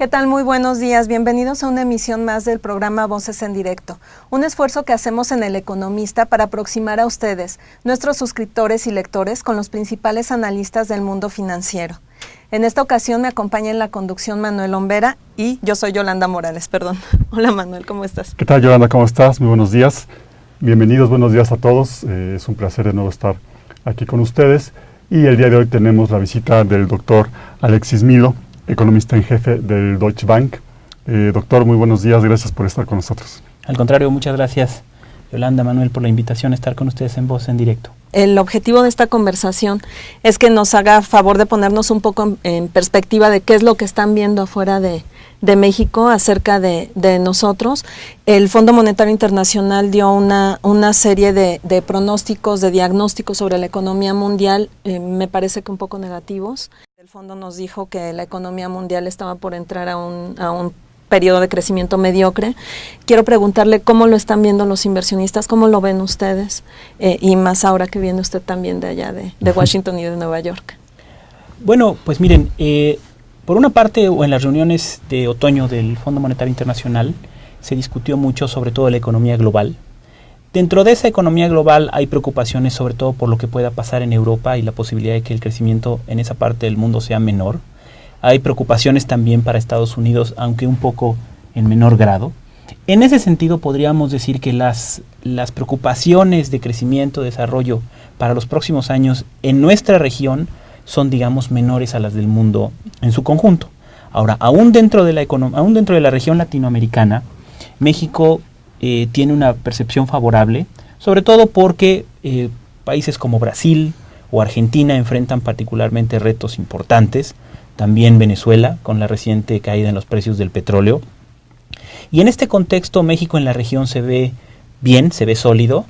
¿Qué tal? Muy buenos días. Bienvenidos a una emisión más del programa Voces en Directo. Un esfuerzo que hacemos en El Economista para aproximar a ustedes, nuestros suscriptores y lectores, con los principales analistas del mundo financiero. En esta ocasión me acompaña en la conducción Manuel Ombera y yo soy Yolanda Morales, perdón. Hola Manuel, ¿cómo estás? ¿Qué tal, Yolanda? ¿Cómo estás? Muy buenos días. Bienvenidos, buenos días a todos. Es un placer de nuevo estar aquí con ustedes. Y el día de hoy tenemos la visita del doctor Alexis Milo, economista en jefe del Deutsche Bank. Doctor, muy buenos días, gracias por estar con nosotros. Al contrario, muchas gracias, Yolanda, Manuel, por la invitación a estar con ustedes en Voz en Directo. El objetivo de esta conversación es que nos haga favor de ponernos un poco en perspectiva de qué es lo que están viendo afuera de México acerca de nosotros. El Fondo Monetario Internacional dio una serie de pronósticos, de diagnósticos sobre la economía mundial, me parece que un poco negativos. El fondo nos dijo que la economía mundial estaba por entrar a un periodo de crecimiento mediocre. Quiero preguntarle cómo lo están viendo los inversionistas, cómo lo ven ustedes, y más ahora que viene usted también de allá, de Washington y de Nueva York. Bueno, pues miren, por una parte, o en las reuniones de otoño del Fondo Monetario Internacional, se discutió mucho sobre todo la economía global. Dentro de esa economía global hay preocupaciones sobre todo por lo que pueda pasar en Europa y la posibilidad de que el crecimiento en esa parte del mundo sea menor. Hay preocupaciones también para Estados Unidos, aunque un poco en menor grado. En ese sentido podríamos decir que las preocupaciones de crecimiento, desarrollo para los próximos años en nuestra región son, digamos, menores a las del mundo en su conjunto. Ahora, aún dentro de la región latinoamericana, México tiene una percepción favorable, sobre todo porque países como Brasil o Argentina enfrentan particularmente retos importantes, también Venezuela, con la reciente caída en los precios del petróleo. Y en este contexto, México en la región se ve bien, se ve sólido.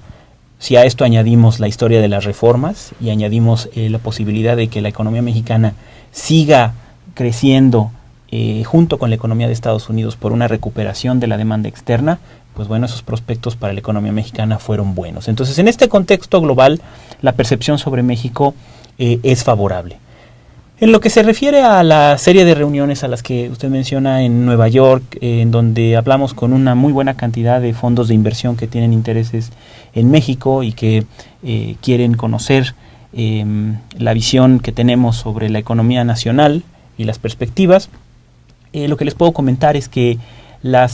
Si a esto añadimos la historia de las reformas y añadimos la posibilidad de que la economía mexicana siga creciendo junto con la economía de Estados Unidos por una recuperación de la demanda externa, pues bueno, esos prospectos para la economía mexicana fueron buenos. Entonces, en este contexto global, la percepción sobre México es favorable. En lo que se refiere a la serie de reuniones a las que usted menciona en Nueva York, en donde hablamos con una muy buena cantidad de fondos de inversión que tienen intereses en México y que quieren conocer la visión que tenemos sobre la economía nacional y las perspectivas, lo que les puedo comentar es que la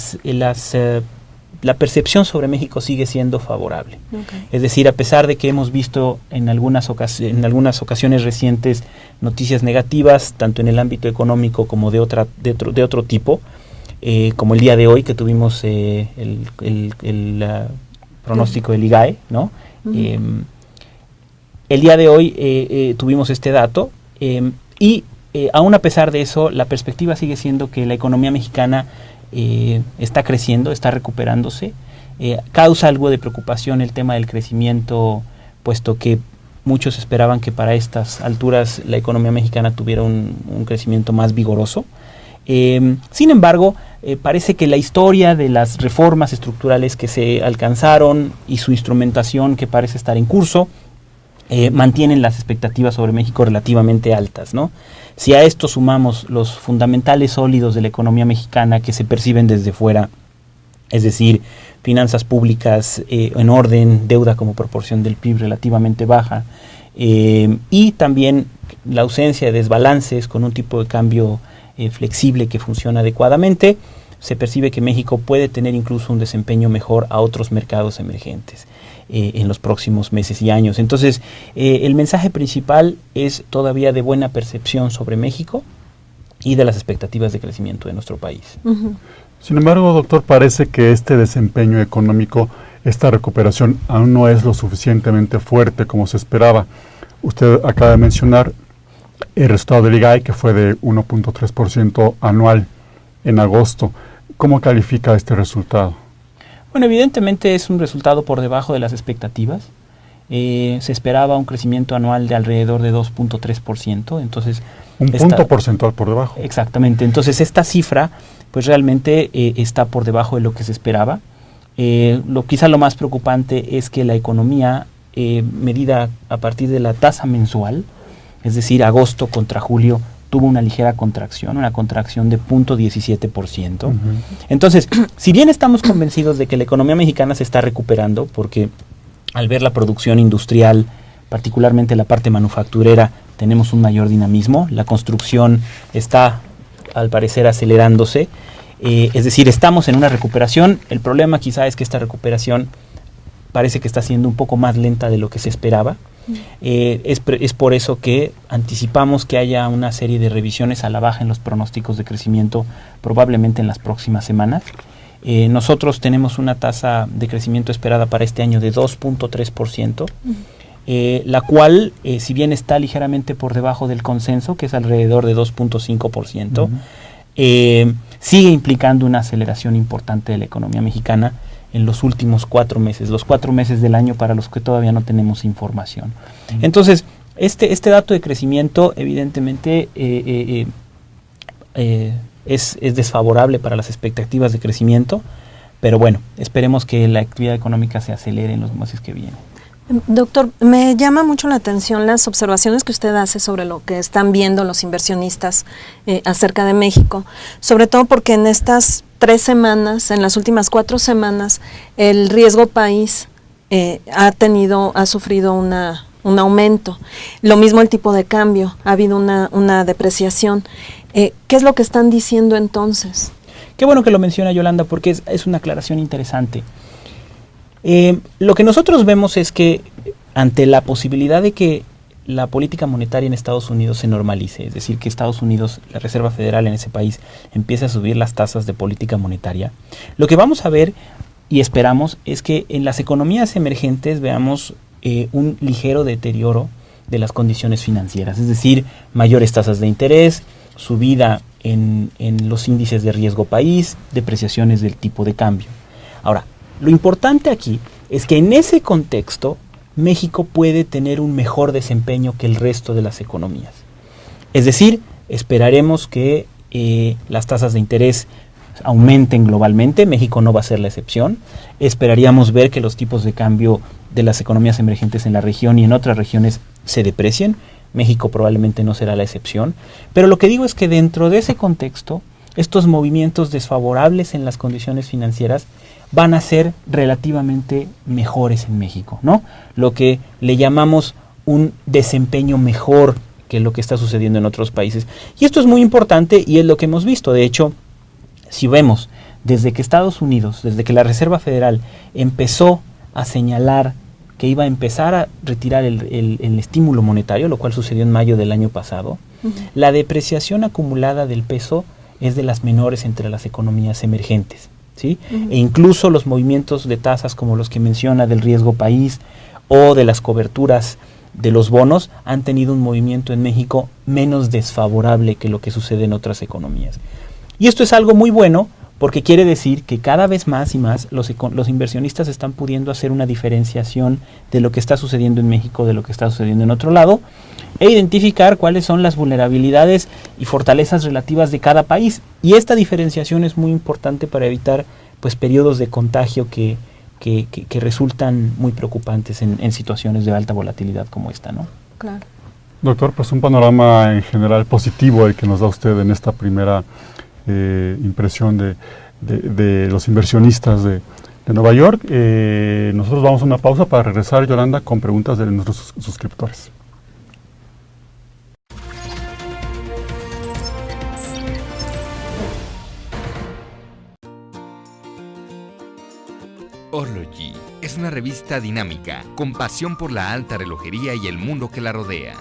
percepción sobre México sigue siendo favorable. Okay. Es decir, a pesar de que hemos visto en algunas ocasiones recientes noticias negativas, tanto en el ámbito económico como de otro tipo, como el día de hoy que tuvimos el pronóstico del IGAE, ¿no? Uh-huh. El día de hoy tuvimos este dato y aún a pesar de eso, la perspectiva sigue siendo que la economía mexicana está creciendo, está recuperándose. Causa algo de preocupación el tema del crecimiento, puesto que muchos esperaban que para estas alturas la economía mexicana tuviera un crecimiento más vigoroso. Sin embargo, parece que la historia de las reformas estructurales que se alcanzaron y su instrumentación que parece estar en curso mantienen las expectativas sobre México relativamente altas, ¿no? Si a esto sumamos los fundamentales sólidos de la economía mexicana que se perciben desde fuera, es decir, finanzas públicas en orden, deuda como proporción del PIB relativamente baja, y también la ausencia de desbalances con un tipo de cambio flexible que funciona adecuadamente, se percibe que México puede tener incluso un desempeño mejor a otros mercados emergentes en los próximos meses y años. Entonces, el mensaje principal es todavía de buena percepción sobre México y de las expectativas de crecimiento de nuestro país. Uh-huh. Sin embargo, doctor, parece que este desempeño económico, esta recuperación, aún no es lo suficientemente fuerte como se esperaba. Usted acaba de mencionar el resultado del IGAE, que fue de 1.3% anual en agosto. ¿Cómo califica este resultado? Bueno, evidentemente es un resultado por debajo de las expectativas. Se esperaba un crecimiento anual de alrededor de 2.3%. Entonces, un punto porcentual por debajo. Exactamente. Entonces, esta cifra pues realmente está por debajo de lo que se esperaba. Quizá lo más preocupante es que la economía, medida a partir de la tasa mensual, es decir, agosto contra julio, tuvo una ligera contracción, una contracción de 0.17%. Entonces, si bien estamos convencidos de que la economía mexicana se está recuperando, porque al ver la producción industrial, particularmente la parte manufacturera, tenemos un mayor dinamismo, la construcción está, al parecer, acelerándose, es decir, estamos en una recuperación. El problema quizá es que esta recuperación parece que está siendo un poco más lenta de lo que se esperaba. Es por eso que anticipamos que haya una serie de revisiones a la baja en los pronósticos de crecimiento probablemente en las próximas semanas. Nosotros tenemos una tasa de crecimiento esperada para este año de 2.3%, la cual, si bien está ligeramente por debajo del consenso, que es alrededor de 2.5%, sigue implicando una aceleración importante de la economía mexicana en los últimos 4 meses, los 4 meses del año para los que todavía no tenemos información. Entonces, este dato de crecimiento evidentemente es desfavorable para las expectativas de crecimiento, pero bueno, esperemos que la actividad económica se acelere en los meses que vienen. Doctor, me llama mucho la atención las observaciones que usted hace sobre lo que están viendo los inversionistas acerca de México, sobre todo porque en estas 3 semanas, en las últimas 4 semanas, el riesgo país ha sufrido un aumento. Lo mismo el tipo de cambio, ha habido una depreciación. ¿Qué es lo que están diciendo entonces? Qué bueno que lo menciona Yolanda, porque es una aclaración interesante. Lo que nosotros vemos es que ante la posibilidad de que la política monetaria en Estados Unidos se normalice, es decir, que Estados Unidos, la Reserva Federal en ese país, empiece a subir las tasas de política monetaria, lo que vamos a ver y esperamos es que en las economías emergentes veamos un ligero deterioro de las condiciones financieras, es decir, mayores tasas de interés, subida en los índices de riesgo país, depreciaciones del tipo de cambio. Ahora, lo importante aquí es que en ese contexto México puede tener un mejor desempeño que el resto de las economías. Es decir, esperaremos que las tasas de interés aumenten globalmente, México no va a ser la excepción. Esperaríamos ver que los tipos de cambio de las economías emergentes en la región y en otras regiones se deprecien. México probablemente no será la excepción. Pero lo que digo es que dentro de ese contexto, estos movimientos desfavorables en las condiciones financieras van a ser relativamente mejores en México, ¿no? Lo que le llamamos un desempeño mejor que lo que está sucediendo en otros países. Y esto es muy importante y es lo que hemos visto. De hecho, si vemos, desde que Estados Unidos, desde que la Reserva Federal empezó a señalar que iba a empezar a retirar el estímulo monetario, lo cual sucedió en mayo del año pasado, la depreciación acumulada del peso es de las menores entre las economías emergentes, ¿sí? E incluso los movimientos de tasas como los que menciona del riesgo país o de las coberturas de los bonos han tenido un movimiento en México menos desfavorable que lo que sucede en otras economías. Y esto es algo muy bueno porque quiere decir que cada vez más y más los inversionistas están pudiendo hacer una diferenciación de lo que está sucediendo en México de lo que está sucediendo en otro lado e identificar cuáles son las vulnerabilidades y fortalezas relativas de cada país. Y esta diferenciación es muy importante para evitar pues periodos de contagio que resultan muy preocupantes en situaciones de alta volatilidad como esta, ¿no? Claro. Doctor, pues un panorama en general positivo el que nos da usted en esta primera impresión de los inversionistas de Nueva York. Nosotros vamos a una pausa para regresar, Yolanda, con preguntas de nuestros suscriptores. Horlogy es una revista dinámica con pasión por la alta relojería y el mundo que la rodea.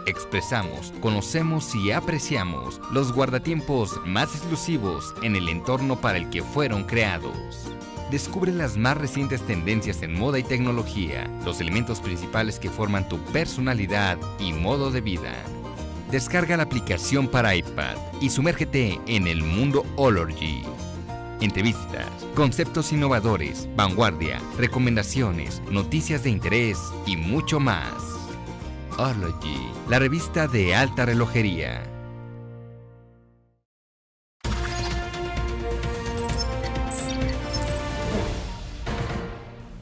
Expresamos, conocemos y apreciamos los guardatiempos más exclusivos en el entorno para el que fueron creados. Descubre las más recientes tendencias en moda y tecnología, los elementos principales que forman tu personalidad y modo de vida. Descarga la aplicación para iPad y sumérgete en el mundo Horlogy. Entrevistas, conceptos innovadores, vanguardia, recomendaciones, noticias de interés y mucho más. Horlogy, la revista de alta relojería.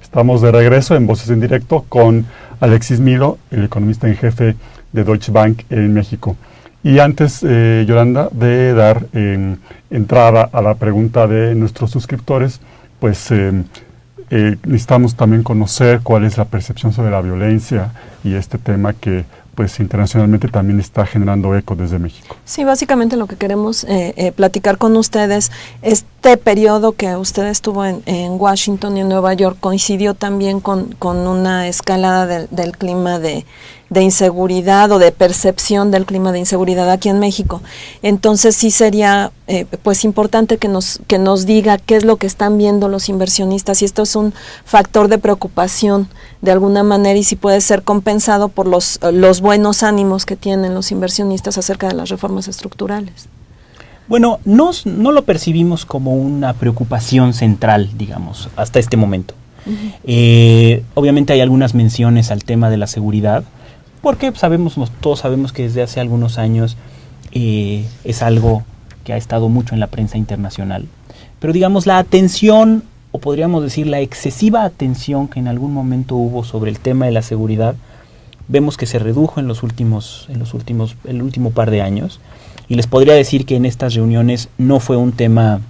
Estamos de regreso en Voces en Directo con Alexis Milo, el economista en jefe de Deutsche Bank en México. Y antes, Yolanda, de dar entrada a la pregunta de nuestros suscriptores, pues necesitamos también conocer cuál es la percepción sobre la violencia y este tema que pues internacionalmente también está generando eco desde México. Sí, básicamente lo que queremos platicar con ustedes, este periodo que usted estuvo en Washington y en Nueva York coincidió también con una escalada del clima de inseguridad o de percepción del clima de inseguridad aquí en México. Entonces sí sería pues importante que nos diga qué es lo que están viendo los inversionistas, si esto es un factor de preocupación de alguna manera y si puede ser compensado por los buenos ánimos que tienen los inversionistas acerca de las reformas estructurales. Bueno, no lo percibimos como una preocupación central, digamos, hasta este momento. Obviamente hay algunas menciones al tema de la seguridad, porque todos sabemos que desde hace algunos años es algo que ha estado mucho en la prensa internacional. Pero digamos, la atención, o podríamos decir la excesiva atención que en algún momento hubo sobre el tema de la seguridad, vemos que se redujo en el último par de años. Y les podría decir que en estas reuniones no fue un tema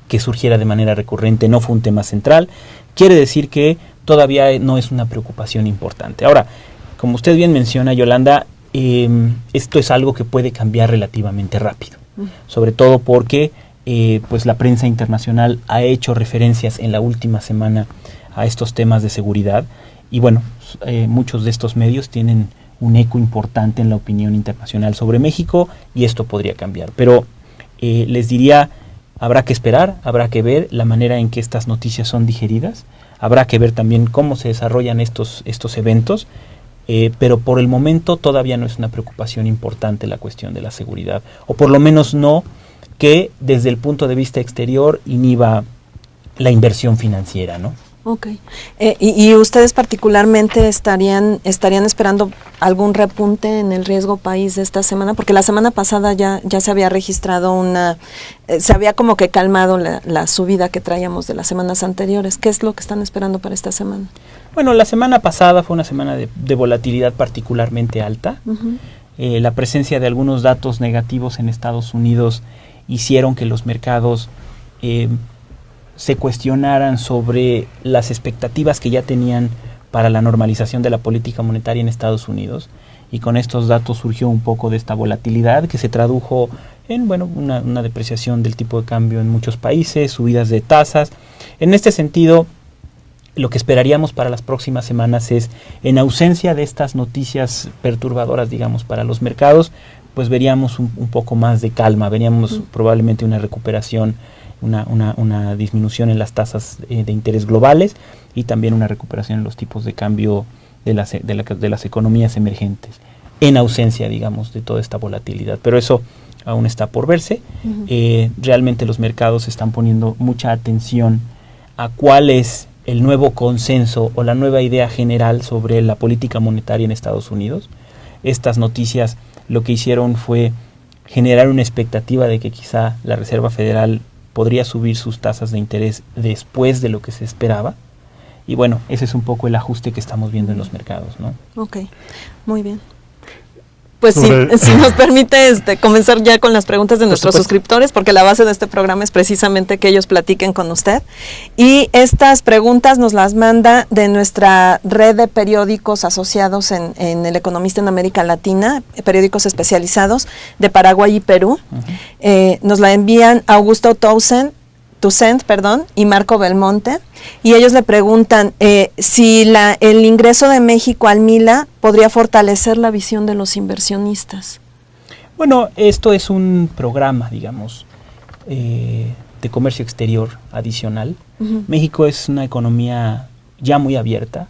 que surgiera de manera recurrente, no fue un tema central. Quiere decir que todavía no es una preocupación importante. Ahora, como usted bien menciona, Yolanda, esto es algo que puede cambiar relativamente rápido, sobre todo porque pues la prensa internacional ha hecho referencias en la última semana a estos temas de seguridad y bueno, muchos de estos medios tienen un eco importante en la opinión internacional sobre México y esto podría cambiar. Pero les diría, habrá que esperar, habrá que ver la manera en que estas noticias son digeridas, habrá que ver también cómo se desarrollan estos eventos. Pero por el momento todavía no es una preocupación importante la cuestión de la seguridad, o por lo menos no que desde el punto de vista exterior inhiba la inversión financiera, ¿no? Ok. ¿Y ustedes particularmente estarían esperando algún repunte en el riesgo país de esta semana? Porque la semana pasada ya se había registrado se había como que calmado la subida que traíamos de las semanas anteriores. ¿Qué es lo que están esperando para esta semana? Bueno, la semana pasada fue una semana de volatilidad particularmente alta. La presencia de algunos datos negativos en Estados Unidos hicieron que los mercados se cuestionaran sobre las expectativas que ya tenían para la normalización de la política monetaria en Estados Unidos, y con estos datos surgió un poco de esta volatilidad que se tradujo en una depreciación del tipo de cambio en muchos países, subidas de tasas. En este sentido, lo que esperaríamos para las próximas semanas es, en ausencia de estas noticias perturbadoras, digamos, para los mercados, pues veríamos un poco más de calma, veríamos probablemente una recuperación, una disminución en las tasas de interés globales y también una recuperación en los tipos de cambio de las economías emergentes, en ausencia, digamos, de toda esta volatilidad. Pero eso aún está por verse. Realmente los mercados están poniendo mucha atención a cuál es el nuevo consenso o la nueva idea general sobre la política monetaria en Estados Unidos. Estas noticias lo que hicieron fue generar una expectativa de que quizá la Reserva Federal podría subir sus tasas de interés después de lo que se esperaba. Y bueno, ese es un poco el ajuste que estamos viendo en los mercados, ¿no? Ok, muy bien. Pues sí, si nos permite comenzar ya con las preguntas de nuestros suscriptores, porque la base de este programa es precisamente que ellos platiquen con usted. Y estas preguntas nos las manda de nuestra red de periódicos asociados en El Economista en América Latina, periódicos especializados de Paraguay y Perú. Nos la envían Augusto Toussaint y Marco Belmonte, y ellos le preguntan si el ingreso de México al MILA podría fortalecer la visión de los inversionistas. Bueno, esto es un programa, digamos, de comercio exterior adicional. México es una economía ya muy abierta.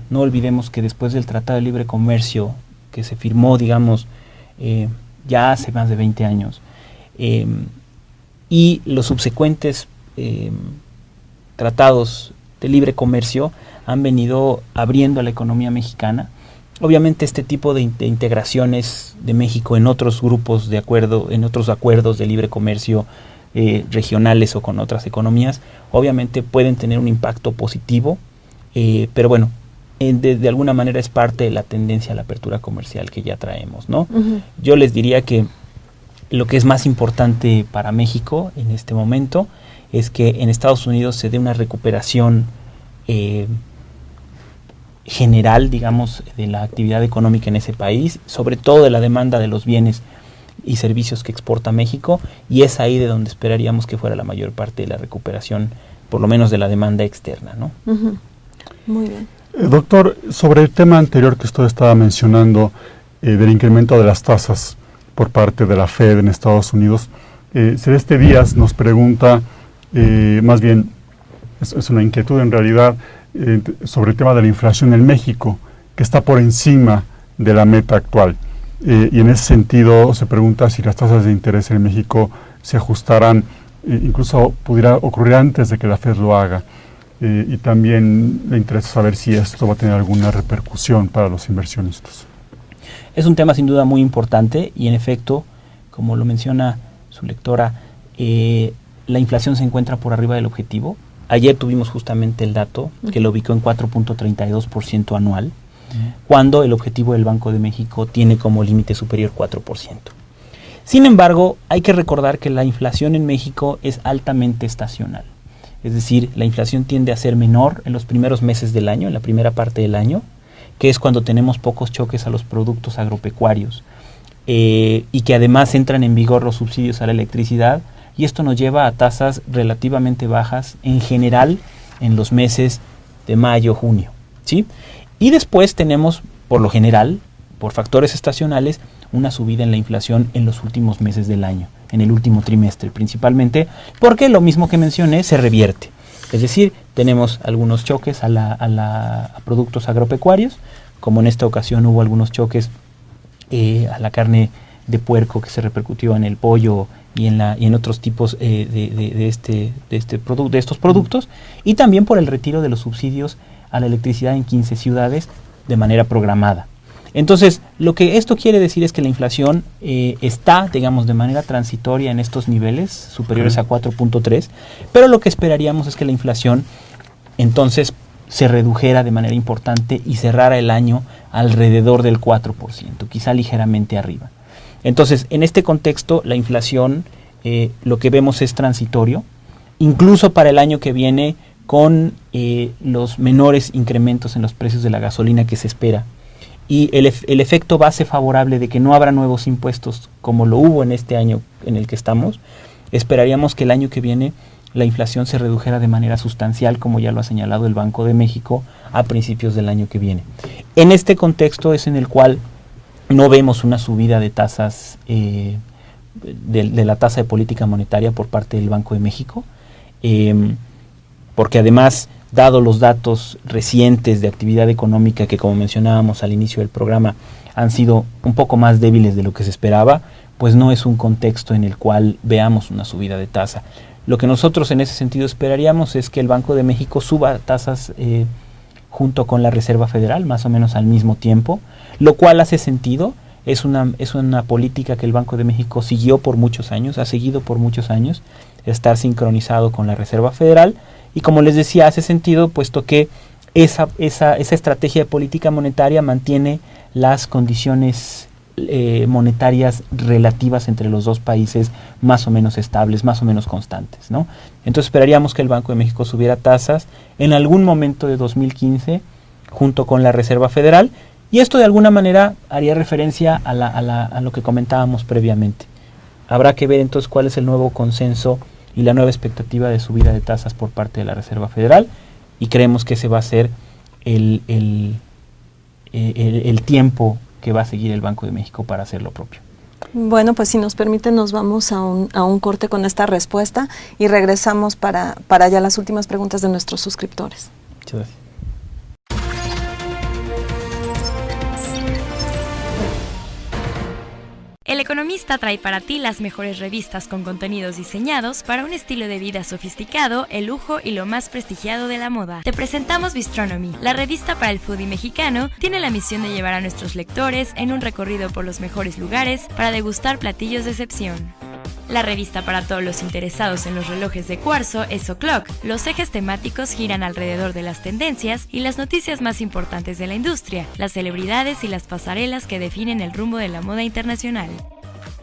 No olvidemos que después del Tratado de Libre Comercio que se firmó, digamos, ya hace más de 20 años, y los subsecuentes tratados de libre comercio han venido abriendo la economía mexicana. Obviamente este tipo de integraciones de México en otros grupos de acuerdo, en otros acuerdos de libre comercio regionales o con otras economías, obviamente pueden tener un impacto positivo, pero bueno, de alguna manera es parte de la tendencia a la apertura comercial que ya traemos, ¿no? Uh-huh. Yo les diría que lo que es más importante para México en este momento es que en Estados Unidos se dé una recuperación general, digamos, de la actividad económica en ese país, sobre todo de la demanda de los bienes y servicios que exporta México, y es ahí de donde esperaríamos que fuera la mayor parte de la recuperación, por lo menos de la demanda externa, ¿no? Uh-huh. Muy bien. Doctor, sobre el tema anterior que usted estaba mencionando, del incremento de las tasas por parte de la Fed en Estados Unidos, Celeste Díaz nos pregunta, más bien, es una inquietud en realidad, sobre el tema de la inflación en México, que está por encima de la meta actual. Y en ese sentido se pregunta si las tasas de interés en México se ajustarán, incluso pudiera ocurrir antes de que la Fed lo haga. Y también le interesa saber si esto va a tener alguna repercusión para los inversionistas. Es un tema sin duda muy importante y en efecto, como lo menciona su lectora, la inflación se encuentra por arriba del objetivo. Ayer tuvimos justamente el dato que lo ubicó en 4.32% anual, cuando el objetivo del Banco de México tiene como límite superior 4%. Sin embargo, hay que recordar que la inflación en México es altamente estacional. Es decir, la inflación tiende a ser menor en los primeros meses del año, en la primera parte del año, que es cuando tenemos pocos choques a los productos agropecuarios y que además entran en vigor los subsidios a la electricidad, y esto nos lleva a tasas relativamente bajas en general en los meses de mayo, junio, ¿sí? Y después tenemos, por lo general, por factores estacionales, una subida en la inflación en los últimos meses del año, en el último trimestre principalmente, porque lo mismo que mencioné se revierte. Es decir, tenemos algunos choques a productos agropecuarios, como en esta ocasión hubo algunos choques a la carne de puerco que se repercutió en el pollo y en otros tipos de estos productos, y también por el retiro de los subsidios a la electricidad en 15 ciudades de manera programada. Entonces, lo que esto quiere decir es que la inflación está, digamos, de manera transitoria en estos niveles superiores a 4.3, pero lo que esperaríamos es que la inflación entonces se redujera de manera importante y cerrara el año alrededor del 4%, quizá ligeramente arriba. Entonces, en este contexto, la inflación, lo que vemos es transitorio, incluso para el año que viene, con los menores incrementos en los precios de la gasolina que se espera. Y el efecto base favorable de que no habrá nuevos impuestos como lo hubo en este año en el que estamos, esperaríamos que el año que viene la inflación se redujera de manera sustancial, como ya lo ha señalado el Banco de México, a principios del año que viene. En este contexto es en el cual no vemos una subida de tasas, de la tasa de política monetaria por parte del Banco de México, porque además, dado los datos recientes de actividad económica que, como mencionábamos al inicio del programa, han sido un poco más débiles de lo que se esperaba, pues no es un contexto en el cual veamos una subida de tasa. Lo que nosotros en ese sentido esperaríamos es que el Banco de México suba tasas junto con la Reserva Federal, más o menos al mismo tiempo, lo cual hace sentido. Es una política que el Banco de México siguió por muchos años, ha seguido por muchos años, estar sincronizado con la Reserva Federal. Y como les decía, hace sentido, puesto que esa estrategia de política monetaria mantiene las condiciones monetarias relativas entre los dos países más o menos estables, más o menos constantes, ¿no? Entonces esperaríamos que el Banco de México subiera tasas en algún momento de 2015 junto con la Reserva Federal, y esto de alguna manera haría referencia a lo que comentábamos previamente. Habrá que ver entonces cuál es el nuevo consenso y la nueva expectativa de subida de tasas por parte de la Reserva Federal, y creemos que ese va a ser el tiempo que va a seguir el Banco de México para hacer lo propio. Bueno, pues si nos permite nos vamos a un corte con esta respuesta y regresamos para ya las últimas preguntas de nuestros suscriptores. Muchas gracias. El Economista trae para ti las mejores revistas con contenidos diseñados para un estilo de vida sofisticado, el lujo y lo más prestigiado de la moda. Te presentamos Bistronomy, la revista para el foodie mexicano. Tiene la misión de llevar a nuestros lectores en un recorrido por los mejores lugares para degustar platillos de excepción. La revista para todos los interesados en los relojes de cuarzo es O'Clock. Los ejes temáticos giran alrededor de las tendencias y las noticias más importantes de la industria, las celebridades y las pasarelas que definen el rumbo de la moda internacional.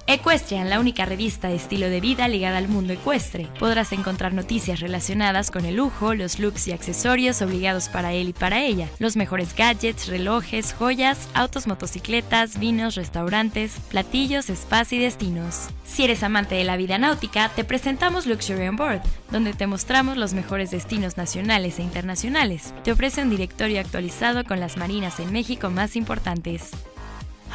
Equestrian, la única revista de estilo de vida ligada al mundo ecuestre. Podrás encontrar noticias relacionadas con el lujo, los looks y accesorios obligados para él y para ella, los mejores gadgets, relojes, joyas, autos, motocicletas, vinos, restaurantes, platillos, spas y destinos. Si eres amante de la vida náutica, te presentamos Luxury on Board, donde te mostramos los mejores destinos nacionales e internacionales. Te ofrece un directorio actualizado con las marinas en México más importantes.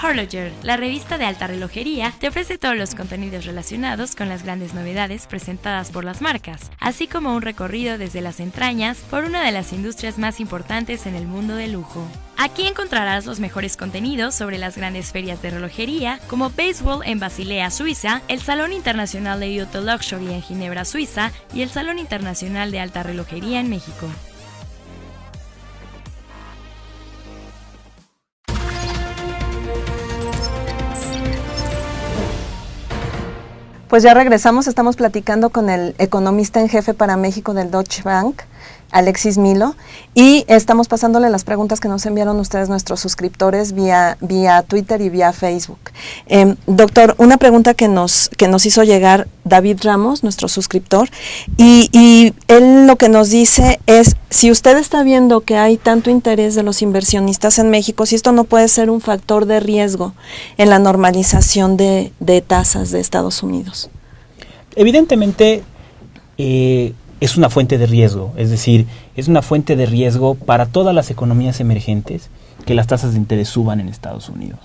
Horloger, la revista de alta relojería, te ofrece todos los contenidos relacionados con las grandes novedades presentadas por las marcas, así como un recorrido desde las entrañas por una de las industrias más importantes en el mundo del lujo. Aquí encontrarás los mejores contenidos sobre las grandes ferias de relojería, como Basewall en Basilea, Suiza, el Salón Internacional de Auto Luxury en Ginebra, Suiza, y el Salón Internacional de Alta Relojería en México. Pues ya regresamos, estamos platicando con el economista en jefe para México del Deutsche Bank, Alexis Milo, y estamos pasándole las preguntas que nos enviaron ustedes, nuestros suscriptores, vía Twitter y vía Facebook. Doctor, una pregunta que nos hizo llegar David Ramos, nuestro suscriptor, y él lo que nos dice es, si usted está viendo que hay tanto interés de los inversionistas en México, si esto no puede ser un factor de riesgo en la normalización de tasas de Estados Unidos. Evidentemente, es una fuente de riesgo, es decir, es una fuente de riesgo para todas las economías emergentes que las tasas de interés suban en Estados Unidos.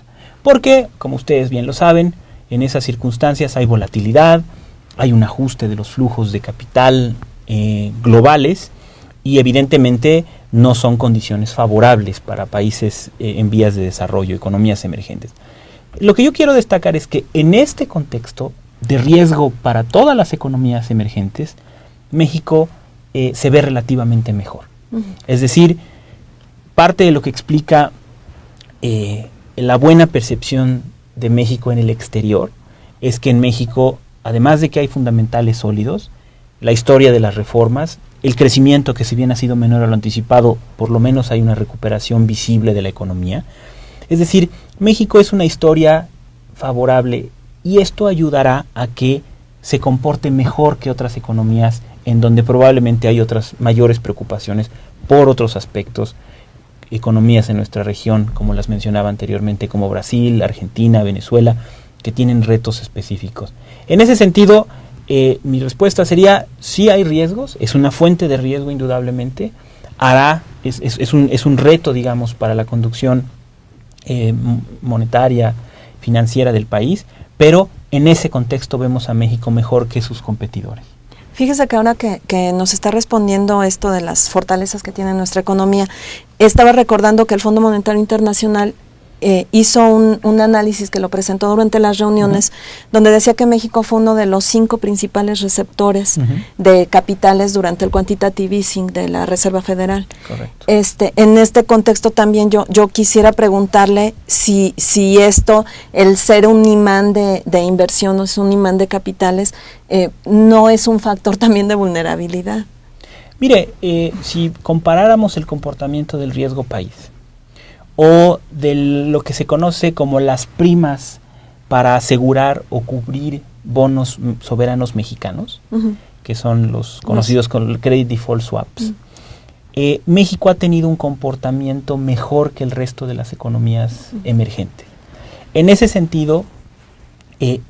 Porque, como ustedes bien lo saben, en esas circunstancias hay volatilidad, hay un ajuste de los flujos de capital globales y evidentemente no son condiciones favorables para países en vías de desarrollo, economías emergentes. Lo que yo quiero destacar es que en este contexto de riesgo para todas las economías emergentes, México se ve relativamente mejor. Uh-huh. Es decir, parte de lo que explica la buena percepción de México en el exterior es que en México, además de que hay fundamentales sólidos, la historia de las reformas, el crecimiento que si bien ha sido menor a lo anticipado, por lo menos hay una recuperación visible de la economía. Es decir, México es una historia favorable y esto ayudará a que se comporte mejor que otras economías en donde probablemente hay otras mayores preocupaciones por otros aspectos, economías en nuestra región, como las mencionaba anteriormente, como Brasil, Argentina, Venezuela, que tienen retos específicos. En ese sentido, mi respuesta sería, sí hay riesgos, es una fuente de riesgo indudablemente, es un reto, digamos, para la conducción monetaria, financiera del país, pero en ese contexto vemos a México mejor que sus competidores. Fíjese que ahora que nos está respondiendo esto de las fortalezas que tiene nuestra economía, estaba recordando que el Fondo Monetario Internacional hizo un análisis que lo presentó durante las reuniones, donde decía que México fue uno de los 5 principales receptores de capitales durante el quantitative easing de la Reserva Federal. Correcto. En este contexto también yo quisiera preguntarle si esto, el ser un imán de inversión, o es un imán de capitales, no es un factor también de vulnerabilidad. Mire, si comparáramos el comportamiento del riesgo país o de lo que se conoce como las primas para asegurar o cubrir bonos soberanos mexicanos, que son los conocidos como Credit Default Swaps, México ha tenido un comportamiento mejor que el resto de las economías emergentes. En ese sentido,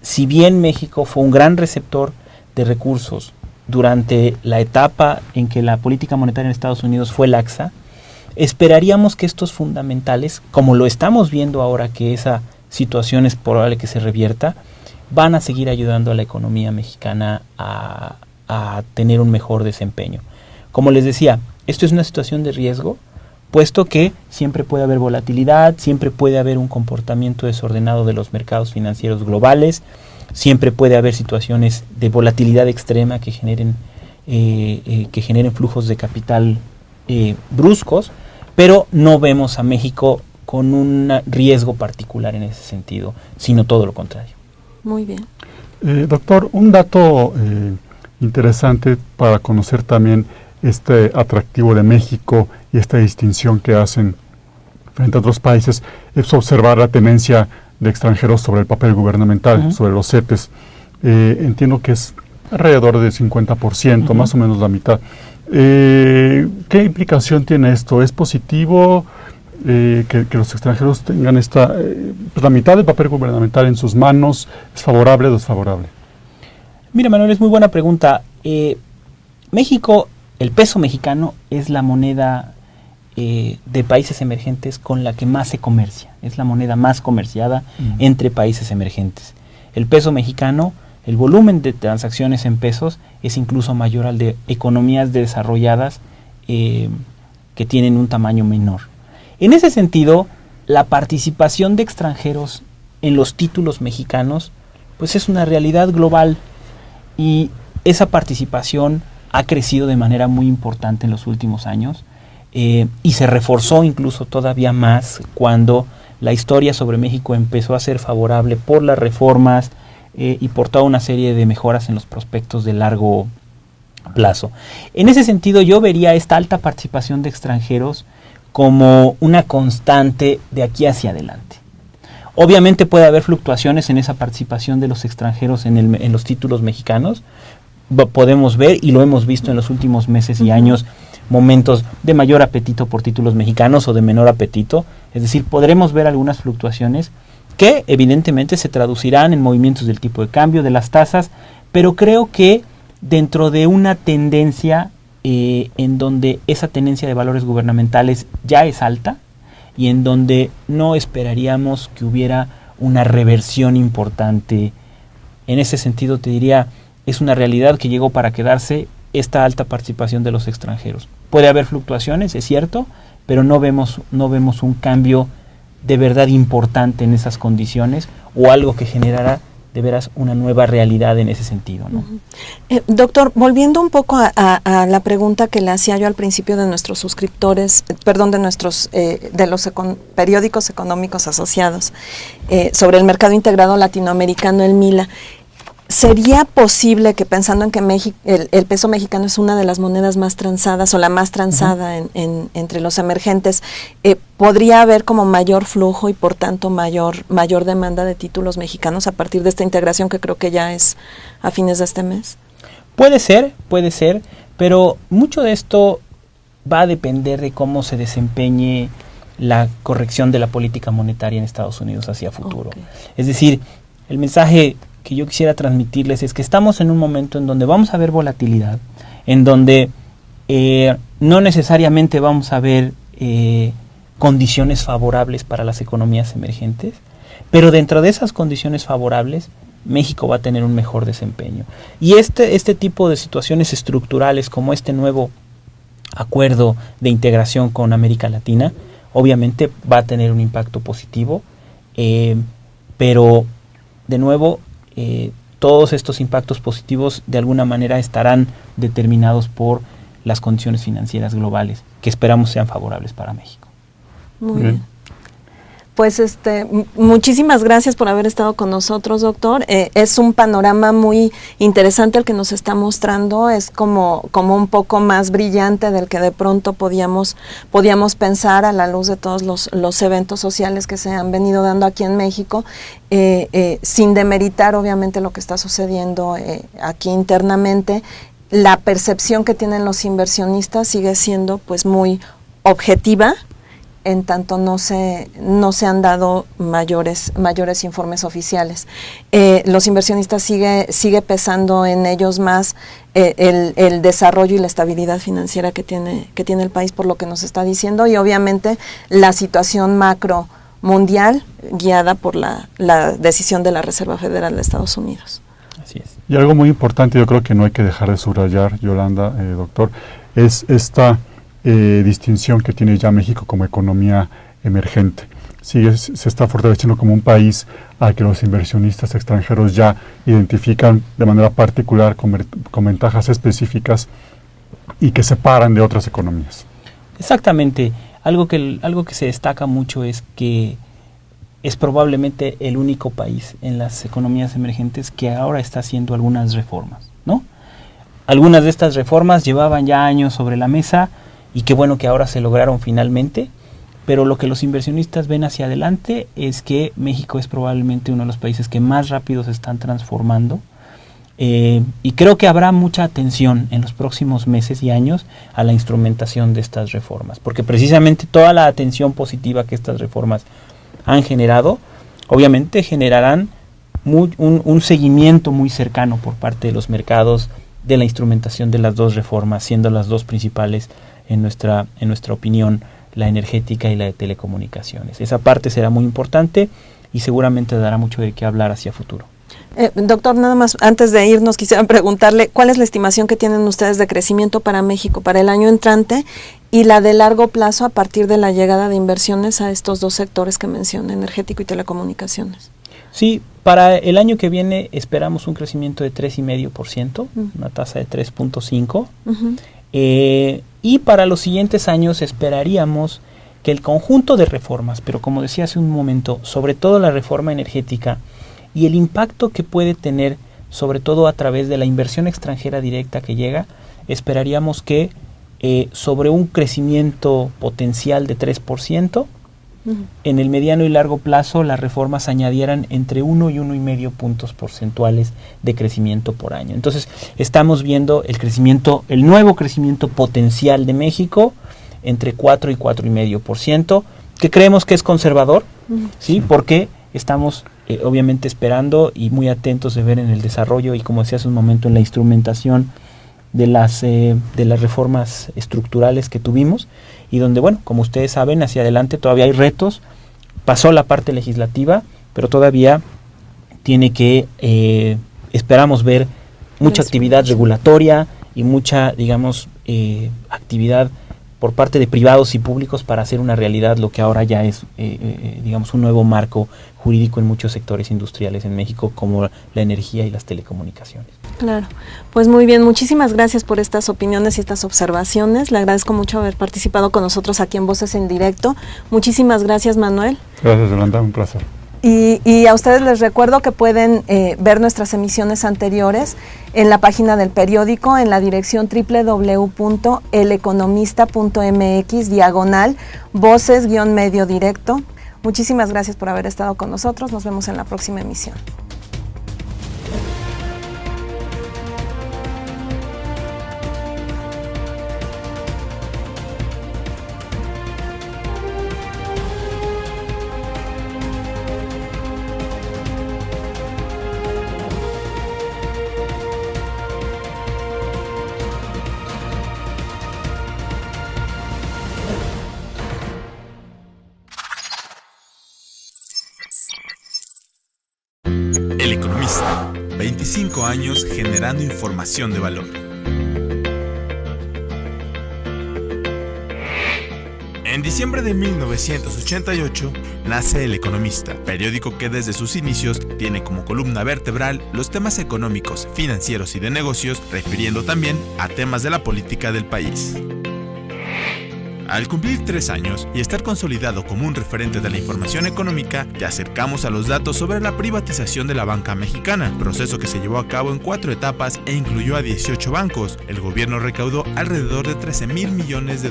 si bien México fue un gran receptor de recursos durante la etapa en que la política monetaria en Estados Unidos fue laxa, esperaríamos que estos fundamentales, como lo estamos viendo ahora que esa situación es probable que se revierta, van a seguir ayudando a la economía mexicana a tener un mejor desempeño. Como les decía, esto es una situación de riesgo, puesto que siempre puede haber volatilidad, siempre puede haber un comportamiento desordenado de los mercados financieros globales, siempre puede haber situaciones de volatilidad extrema que generen flujos de capital bruscos, pero no vemos a México con un riesgo particular en ese sentido, sino todo lo contrario. Muy bien. Doctor, un dato interesante para conocer también este atractivo de México y esta distinción que hacen frente a otros países es observar la tenencia de extranjeros sobre el papel gubernamental, sobre los CETES. Entiendo que es alrededor del 50%, más o menos la mitad. ¿Qué implicación tiene esto? ¿Es positivo que los extranjeros tengan pues la mitad del papel gubernamental en sus manos? ¿Es favorable o desfavorable? Mira, Manuel, es muy buena pregunta. México, el peso mexicano es la moneda de países emergentes con la que más se comercia. Es la moneda más comerciada entre países emergentes. El peso mexicano, el volumen de transacciones en pesos es incluso mayor al de economías desarrolladas que tienen un tamaño menor. En ese sentido, la participación de extranjeros en los títulos mexicanos pues es una realidad global y esa participación ha crecido de manera muy importante en los últimos años. Y se reforzó incluso todavía más cuando la historia sobre México empezó a ser favorable por las reformas y por toda una serie de mejoras en los prospectos de largo plazo. En ese sentido, yo vería esta alta participación de extranjeros como una constante de aquí hacia adelante. Obviamente puede haber fluctuaciones en esa participación de los extranjeros en los títulos mexicanos. Podemos ver, y lo hemos visto en los últimos meses y años, momentos de mayor apetito por títulos mexicanos o de menor apetito. Es decir, podremos ver algunas fluctuaciones que evidentemente se traducirán en movimientos del tipo de cambio, de las tasas, pero creo que dentro de una tendencia en donde esa tenencia de valores gubernamentales ya es alta y en donde no esperaríamos que hubiera una reversión importante. En ese sentido te diría, es una realidad que llegó para quedarse esta alta participación de los extranjeros. Puede haber fluctuaciones, es cierto, pero no vemos un cambio de verdad importante en esas condiciones o algo que generara de veras una nueva realidad en ese sentido, ¿no? Doctor, volviendo un poco a la pregunta que le hacía yo al principio de nuestros suscriptores, de los periódicos económicos asociados sobre el mercado integrado latinoamericano, el MILA, ¿sería posible que, pensando en que el peso mexicano es una de las monedas más transadas o la más transada entre los emergentes, podría haber como mayor flujo y por tanto mayor demanda de títulos mexicanos a partir de esta integración que creo que ya es a fines de este mes? Puede ser, pero mucho de esto va a depender de cómo se desempeñe la corrección de la política monetaria en Estados Unidos hacia futuro. Okay. Es decir, el mensaje que yo quisiera transmitirles es que estamos en un momento en donde vamos a ver volatilidad, en donde no necesariamente vamos a ver condiciones favorables para las economías emergentes, pero dentro de esas condiciones favorables México va a tener un mejor desempeño. Y este tipo de situaciones estructurales como este nuevo acuerdo de integración con América Latina, obviamente va a tener un impacto positivo, pero de nuevo todos estos impactos positivos de alguna manera estarán determinados por las condiciones financieras globales que esperamos sean favorables para México. Muy bien. Pues muchísimas gracias por haber estado con nosotros, doctor. Es un panorama muy interesante el que nos está mostrando, es como un poco más brillante del que de pronto podíamos pensar a la luz de todos los eventos sociales que se han venido dando aquí en México, sin demeritar obviamente lo que está sucediendo aquí internamente. La percepción que tienen los inversionistas sigue siendo pues muy objetiva, en tanto no se han dado mayores informes oficiales. Los inversionistas sigue pesando en ellos más el desarrollo y la estabilidad financiera que tiene el país, por lo que nos está diciendo, y obviamente la situación macro mundial guiada por la decisión de la Reserva Federal de Estados Unidos. Así es. Y algo muy importante, yo creo que no hay que dejar de subrayar, Yolanda, doctor, es esta distinción que tiene ya México como economía emergente. Sí, se está fortaleciendo como un país al que los inversionistas extranjeros ya identifican de manera particular con ventajas específicas y que separan de otras economías. Exactamente. Algo que se destaca mucho es que es probablemente el único país en las economías emergentes que ahora está haciendo algunas reformas, ¿no? Algunas de estas reformas llevaban ya años sobre la mesa y qué bueno que ahora se lograron finalmente, pero lo que los inversionistas ven hacia adelante es que México es probablemente uno de los países que más rápido se están transformando, y creo que habrá mucha atención en los próximos meses y años a la instrumentación de estas reformas, porque precisamente toda la atención positiva que estas reformas han generado, obviamente generarán un seguimiento muy cercano por parte de los mercados de la instrumentación de las dos reformas, siendo las dos principales en nuestra opinión, la energética y la de telecomunicaciones. Esa parte será muy importante y seguramente dará mucho de qué hablar hacia futuro. Doctor, nada más, antes de irnos quisiera preguntarle, ¿cuál es la estimación que tienen ustedes de crecimiento para México para el año entrante y la de largo plazo a partir de la llegada de inversiones a estos dos sectores que mencioné, energético y telecomunicaciones? Sí, para el año que viene esperamos un crecimiento de 3,5%, una tasa de 3.5%, y para los siguientes años esperaríamos que el conjunto de reformas, pero como decía hace un momento, sobre todo la reforma energética, y el impacto que puede tener, sobre todo a través de la inversión extranjera directa que llega, esperaríamos que sobre un crecimiento potencial de 3%, en el mediano y largo plazo las reformas añadieran entre 1 y 1,5 puntos porcentuales de crecimiento por año. Entonces estamos viendo el nuevo crecimiento potencial de México entre 4 y 4,5%, que creemos que es conservador, ¿sí? Porque estamos obviamente esperando y muy atentos de ver en el desarrollo y, como decía hace un momento, en la instrumentación de las reformas estructurales que tuvimos, y donde, bueno, como ustedes saben, hacia adelante todavía hay retos. Pasó la parte legislativa, pero todavía tiene que, esperamos ver mucha actividad regulatoria y mucha, digamos, actividad por parte de privados y públicos para hacer una realidad lo que ahora ya es, digamos, un nuevo marco jurídico en muchos sectores industriales en México, como la energía y las telecomunicaciones. Claro, pues muy bien, muchísimas gracias por estas opiniones y estas observaciones. Le agradezco mucho haber participado con nosotros aquí en Voces en Directo. Muchísimas gracias, Manuel. Gracias, Yolanda, un placer. Y a ustedes les recuerdo que pueden ver nuestras emisiones anteriores en la página del periódico en la dirección www.eleconomista.mx/voces-medio directo. Muchísimas gracias por haber estado con nosotros. Nos vemos en la próxima emisión. El Economista, 25 años generando información de valor. En diciembre de 1988 nace El Economista, periódico que desde sus inicios tiene como columna vertebral los temas económicos, financieros y de negocios, refiriendo también a temas de la política del país. Al cumplir 3 años y estar consolidado como un referente de la información económica, te acercamos a los datos sobre la privatización de la banca mexicana, proceso que se llevó a cabo en 4 etapas e incluyó a 18 bancos. El gobierno recaudó alrededor de $13,000 millones.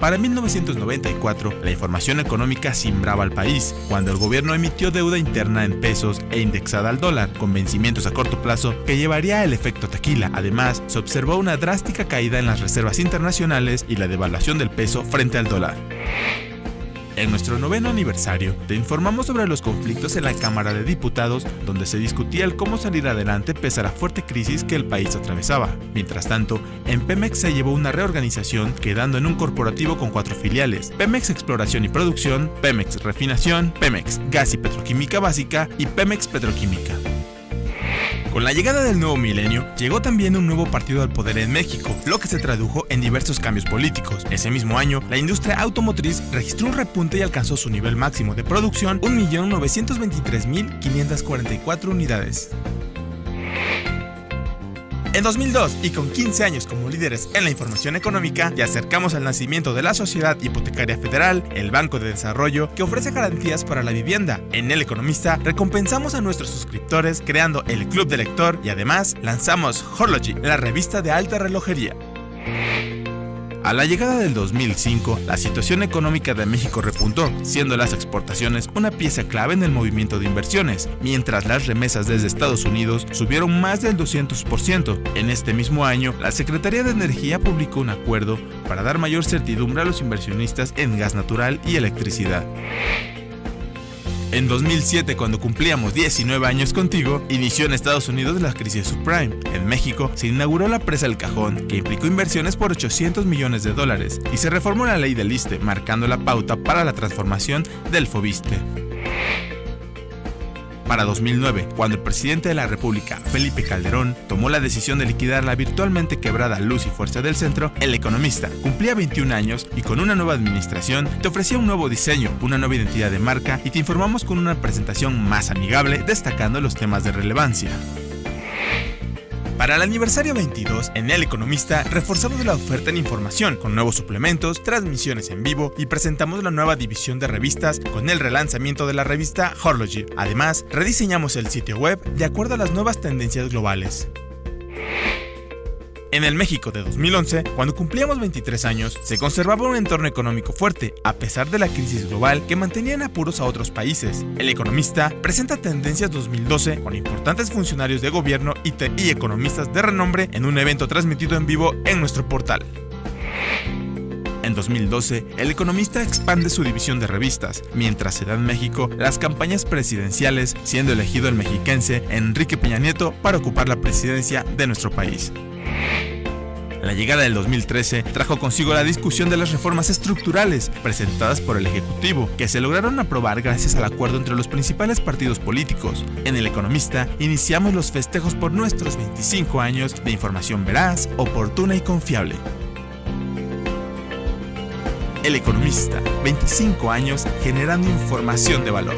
Para 1994, la información económica cimbraba al país, cuando el gobierno emitió deuda interna en pesos e indexada al dólar, con vencimientos a corto plazo que llevaría el efecto tequila. Además, se observó una drástica caída en las reservas internacionales y la devaluación del peso frente al dólar. En nuestro 9º aniversario, te informamos sobre los conflictos en la Cámara de Diputados, donde se discutía el cómo salir adelante pese a la fuerte crisis que el país atravesaba. Mientras tanto, en Pemex se llevó una reorganización, quedando en un corporativo con 4 filiales: Pemex Exploración y Producción, Pemex Refinación, Pemex Gas y Petroquímica Básica y Pemex Petroquímica. Con la llegada del nuevo milenio, llegó también un nuevo partido al poder en México, lo que se tradujo en diversos cambios políticos. Ese mismo año, la industria automotriz registró un repunte y alcanzó su nivel máximo de producción, 1.923.544 unidades. En 2002, y con 15 años como líderes en la información económica, te acercamos al nacimiento de la Sociedad Hipotecaria Federal, el Banco de Desarrollo, que ofrece garantías para la vivienda. En El Economista, recompensamos a nuestros suscriptores creando el Club de Lector y además lanzamos Horlogy, la revista de alta relojería. A la llegada del 2005, la situación económica de México repuntó, siendo las exportaciones una pieza clave en el movimiento de inversiones, mientras las remesas desde Estados Unidos subieron más del 200%. En este mismo año, la Secretaría de Energía publicó un acuerdo para dar mayor certidumbre a los inversionistas en gas natural y electricidad. En 2007, cuando cumplíamos 19 años contigo, inició en Estados Unidos la crisis subprime. En México se inauguró la presa El Cajón, que implicó inversiones por $800 millones, y se reformó la ley del ISSSTE, marcando la pauta para la transformación del FOBISSSTE. Para 2009, cuando el presidente de la República, Felipe Calderón, tomó la decisión de liquidar la virtualmente quebrada Luz y Fuerza del Centro, El Economista cumplía 21 años y con una nueva administración te ofrecía un nuevo diseño, una nueva identidad de marca y te informamos con una presentación más amigable, destacando los temas de relevancia. Para el aniversario 22, en El Economista reforzamos la oferta en información con nuevos suplementos, transmisiones en vivo y presentamos la nueva división de revistas con el relanzamiento de la revista Horlogy. Además, rediseñamos el sitio web de acuerdo a las nuevas tendencias globales. En el México de 2011, cuando cumplíamos 23 años, se conservaba un entorno económico fuerte, a pesar de la crisis global que mantenía en apuros a otros países. El Economista presenta Tendencias 2012 con importantes funcionarios de gobierno y economistas de renombre en un evento transmitido en vivo en nuestro portal. En 2012, El Economista expande su división de revistas, mientras se da en México las campañas presidenciales, siendo elegido el mexiquense Enrique Peña Nieto para ocupar la presidencia de nuestro país. La llegada del 2013 trajo consigo la discusión de las reformas estructurales presentadas por el Ejecutivo, que se lograron aprobar gracias al acuerdo entre los principales partidos políticos. En El Economista iniciamos los festejos por nuestros 25 años de información veraz, oportuna y confiable. El Economista, 25 años generando información de valor.